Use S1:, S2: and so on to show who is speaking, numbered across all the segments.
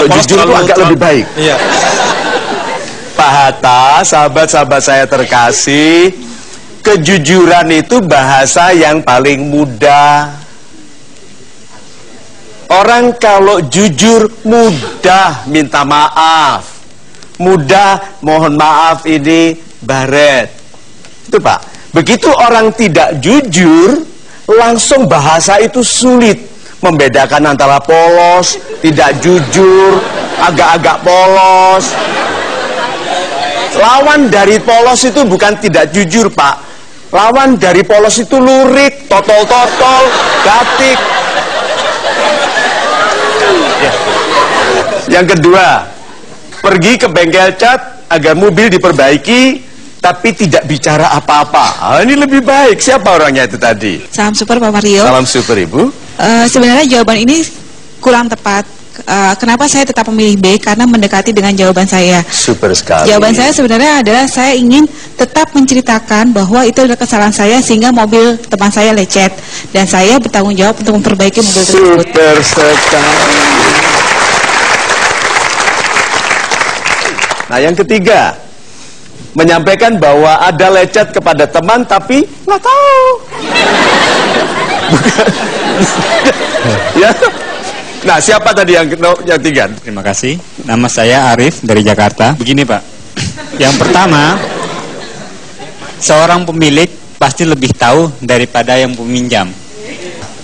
S1: kalau jujur itu agak lebih baik.
S2: Iya.
S1: Pak Hatta, sahabat-sahabat saya terkasih, kejujuran itu bahasa yang paling mudah. Orang kalau jujur mudah minta maaf, mudah mohon maaf ini baret. Itu Pak. Begitu orang tidak jujur, langsung bahasa itu sulit. Membedakan antara polos, tidak jujur, agak-agak polos. Lawan dari polos itu bukan tidak jujur, Pak. Lawan dari polos itu lurik, totol-totol, gatik. Yang kedua, pergi ke bengkel cat agar mobil diperbaiki, tapi tidak bicara apa-apa. Ini lebih baik. Siapa orangnya itu tadi?
S3: Salam super Pak Mario.
S1: Salam super Ibu.
S3: Sebenarnya jawaban ini kurang tepat. Kenapa saya tetap memilih B? Karena mendekati dengan jawaban saya.
S1: Super sekali.
S3: Jawaban saya sebenarnya adalah saya ingin tetap menceritakan bahwa itu adalah kesalahan saya sehingga mobil teman saya lecet dan saya bertanggung jawab untuk memperbaiki mobil tersebut.
S1: Super sekali. Nah, yang ketiga, menyampaikan bahwa ada lecet kepada teman tapi nggak tahu. Ya. Nah, siapa tadi yang tiga?
S4: Terima kasih. Nama saya Arif dari Jakarta. Begini Pak, yang pertama, seorang pemilik pasti lebih tahu daripada yang peminjam.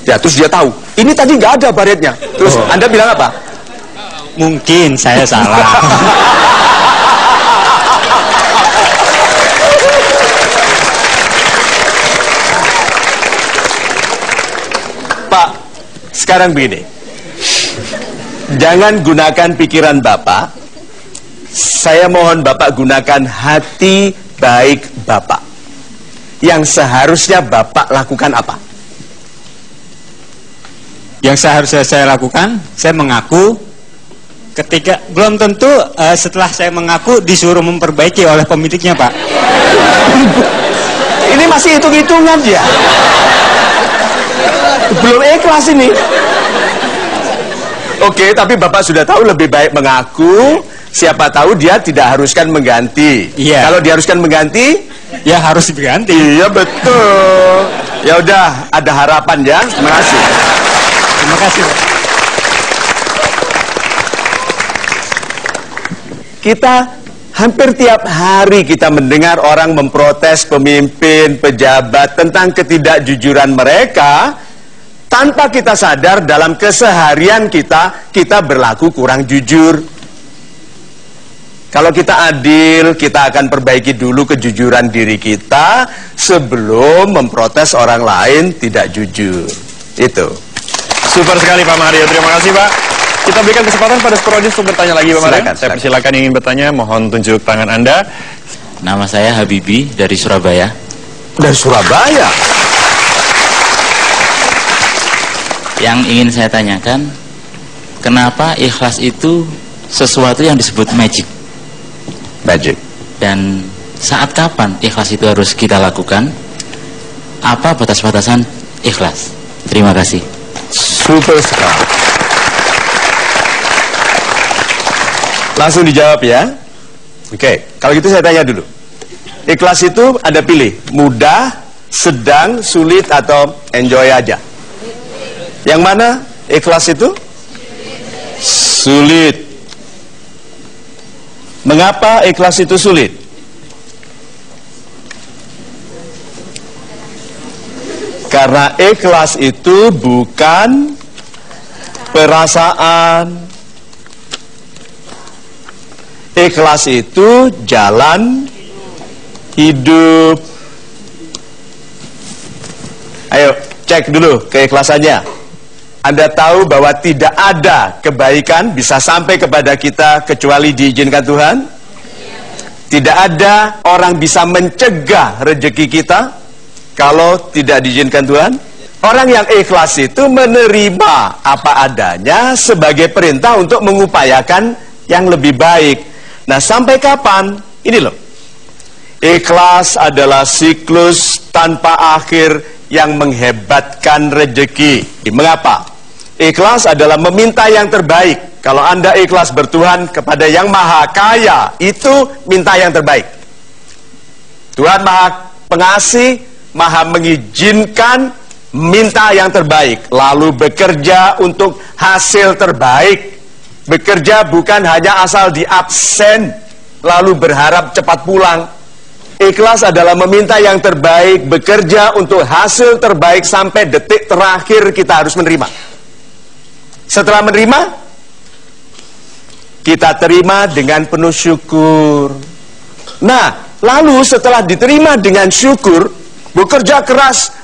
S1: Ya, terus dia tahu. Ini tadi nggak ada baretnya. Terus Anda bilang apa?
S4: Mungkin saya salah.
S1: Pak, sekarang begini. Jangan gunakan pikiran Bapak. Saya mohon Bapak gunakan hati baik Bapak. Yang seharusnya Bapak lakukan apa?
S4: Yang seharusnya saya lakukan, saya mengaku. Ketika belum tentu setelah saya mengaku disuruh memperbaiki oleh pemiliknya, Pak.
S1: Ini masih hitung-hitungan ya. Belum ikhlas ini. Oke, tapi Bapak sudah tahu lebih baik mengaku. Siapa tahu dia tidak haruskan mengganti.
S4: Iya.
S1: Kalau diharuskan mengganti,
S4: ya harus diganti.
S1: Iya betul. Ya udah, ada harapan ya. Terima kasih.
S4: Terima kasih.
S1: Kita hampir tiap hari kita mendengar orang memprotes pemimpin, pejabat tentang ketidakjujuran mereka. Tanpa kita sadar dalam keseharian kita berlaku kurang jujur. Kalau kita adil, kita akan perbaiki dulu kejujuran diri kita sebelum memprotes orang lain tidak jujur. Itu.
S2: Super sekali Pak Mario, terima kasih Pak. Kita berikan kesempatan pada Sporodius untuk bertanya lagi Pak Mario. Saya persilakan yang ingin bertanya, mohon tunjuk tangan Anda.
S5: Nama saya Habibi dari Surabaya.
S1: Dari Surabaya?
S5: Yang ingin saya tanyakan, kenapa ikhlas itu sesuatu yang disebut magic?
S1: Magic.
S5: Dan saat kapan ikhlas itu harus kita lakukan? Apa batas-batasan ikhlas? Terima kasih.
S1: Super sekali. Langsung dijawab ya. Oke, kalau gitu saya tanya dulu. Ikhlas itu ada pilih, mudah, sedang, sulit, atau enjoy aja. Yang mana ikhlas itu? Sulit. Mengapa ikhlas itu sulit? Karena ikhlas itu bukan perasaan. Ikhlas itu jalan hidup. Ayo cek dulu keikhlasannya. Anda tahu bahwa tidak ada kebaikan bisa sampai kepada kita kecuali diizinkan Tuhan? Tidak ada orang bisa mencegah rezeki kita kalau tidak diizinkan Tuhan. Orang yang ikhlas itu menerima apa adanya sebagai perintah untuk mengupayakan yang lebih baik. Nah, sampai kapan? Ini loh. Ikhlas adalah siklus tanpa akhir yang menghebatkan rezeki. Mengapa? Ikhlas adalah meminta yang terbaik Kalau Anda ikhlas bertuhan kepada yang maha kaya, itu minta yang terbaik. Tuhan maha pengasih, maha mengizinkan, minta yang terbaik. Lalu bekerja untuk hasil terbaik. Bekerja bukan hanya asal di absen, lalu berharap cepat pulang. Ikhlas adalah meminta yang terbaik, bekerja untuk hasil terbaik sampai detik terakhir kita harus menerima. Setelah menerima, kita terima dengan penuh syukur. Nah, lalu setelah diterima dengan syukur, bekerja keras,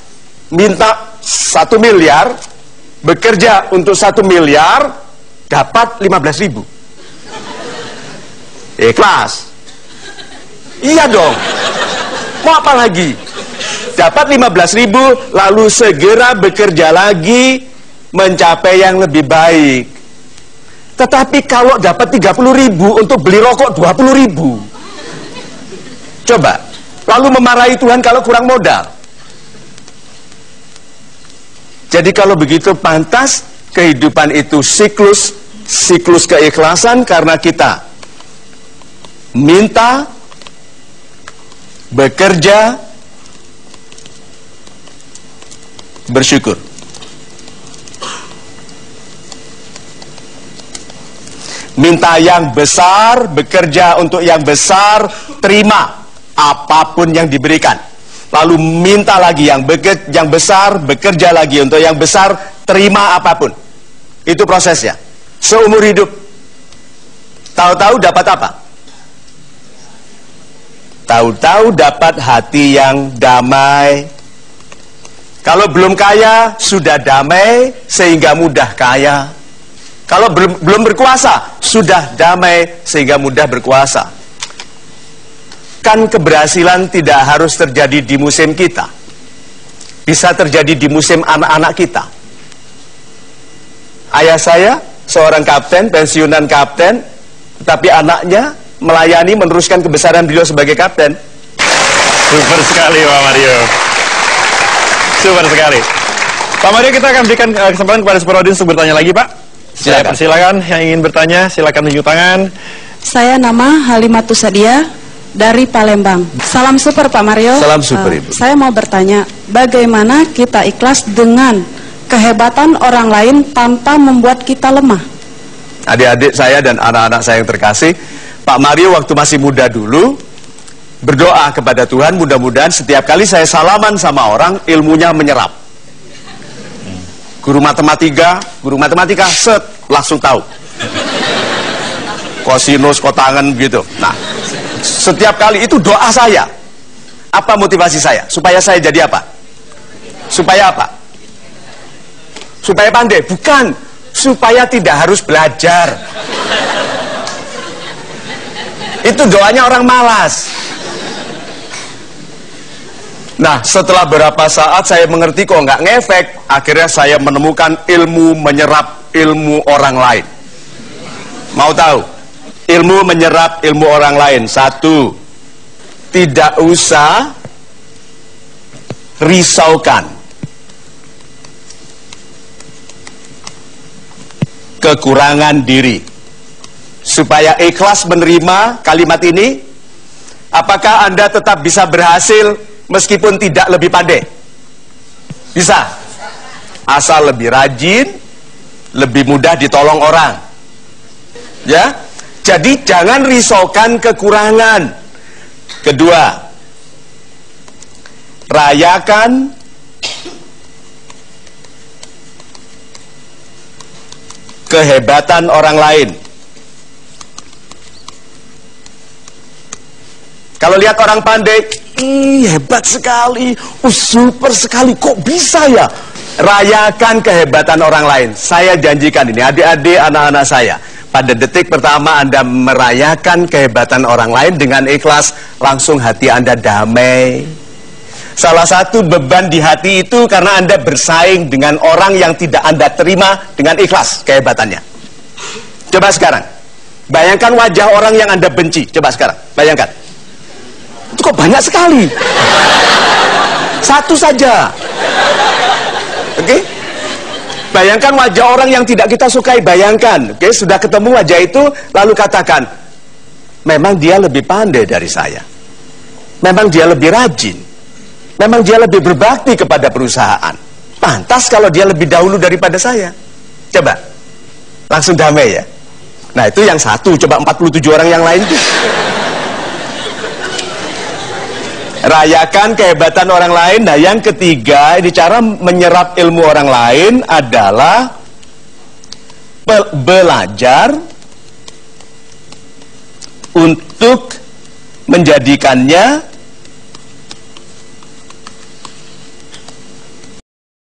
S1: minta 1 miliar, bekerja untuk 1 miliar, dapat 15.000. Ikhlas. Iya dong. Mau apa lagi? Dapat 15.000, lalu segera bekerja lagi, mencapai yang lebih baik. Tetapi kalau dapat 30.000 untuk beli rokok 20.000, coba, lalu memarahi Tuhan kalau kurang modal. Jadi kalau begitu pantas kehidupan itu siklus keikhlasan, karena kita minta, bekerja, bersyukur. Minta yang besar, bekerja untuk yang besar, terima apapun yang diberikan. Lalu minta lagi yang besar, bekerja lagi untuk yang besar, terima apapun. Itu prosesnya. Seumur hidup. Tahu-tahu dapat apa? Tahu-tahu dapat hati yang damai. Kalau belum kaya, sudah damai sehingga mudah kaya. Kalau belum berkuasa, sudah damai sehingga mudah berkuasa. Kan keberhasilan tidak harus terjadi di musim kita. Bisa terjadi di musim anak-anak kita. Ayah saya seorang kapten, pensiunan kapten, tetapi anaknya melayani, meneruskan kebesaran beliau sebagai kapten.
S2: Super sekali Pak Mario. Super sekali. Pak Mario, kita akan berikan kesempatan kepada Superodin untuk bertanya lagi, Pak.
S1: Silakan.
S2: Silakan yang ingin bertanya, silakan tunjuk tangan.
S6: Saya nama Halimatus Sadia dari Palembang. Salam super Pak Mario.
S1: Salam super Ibu.
S6: Saya mau bertanya, bagaimana kita ikhlas dengan kehebatan orang lain tanpa membuat kita lemah?
S1: Adik-adik saya dan anak-anak saya yang terkasih, Pak Mario waktu masih muda dulu berdoa kepada Tuhan, mudah-mudahan setiap kali saya salaman sama orang, ilmunya menyerap. Guru matematika, set, langsung tahu. Kosinus, kotangen, gitu. Nah, setiap kali itu doa saya. Apa motivasi saya? Supaya saya jadi apa? Supaya apa? Supaya pandai? Bukan. Supaya tidak harus belajar. Itu doanya orang malas. Nah, setelah berapa saat saya mengerti kok nggak ngefek, akhirnya saya menemukan ilmu menyerap ilmu orang lain. Mau tahu? Ilmu menyerap ilmu orang lain. 1, tidak usah risaukan kekurangan diri. Supaya ikhlas menerima kalimat ini, apakah Anda tetap bisa berhasil meskipun tidak lebih pandai? Bisa. Asal lebih rajin, lebih mudah ditolong orang. Ya. Jadi jangan risaukan kekurangan. Kedua, rayakan kehebatan orang lain. Kalau lihat orang pandai, hebat sekali, super sekali, kok bisa ya? Rayakan kehebatan orang lain. Saya janjikan ini, adik-adik, anak-anak saya, pada detik pertama Anda merayakan kehebatan orang lain dengan ikhlas, langsung hati Anda damai. Salah satu beban di hati itu karena Anda bersaing dengan orang yang tidak Anda terima dengan ikhlas kehebatannya. Coba sekarang, bayangkan wajah orang yang Anda benci. Coba sekarang, bayangkan. Itu kok banyak sekali. Satu saja. Oke? Bayangkan wajah orang yang tidak kita sukai, bayangkan. Oke, sudah ketemu wajah itu, lalu katakan, memang dia lebih pandai dari saya. Memang dia lebih rajin. Memang dia lebih berbakti kepada perusahaan. Pantas kalau dia lebih dahulu daripada saya. Coba, langsung damai ya. Nah itu yang satu, coba 47 orang yang lain tuh. Rayakan kehebatan orang lain. Nah yang ketiga, ini cara menyerap ilmu orang lain adalah belajar untuk menjadikannya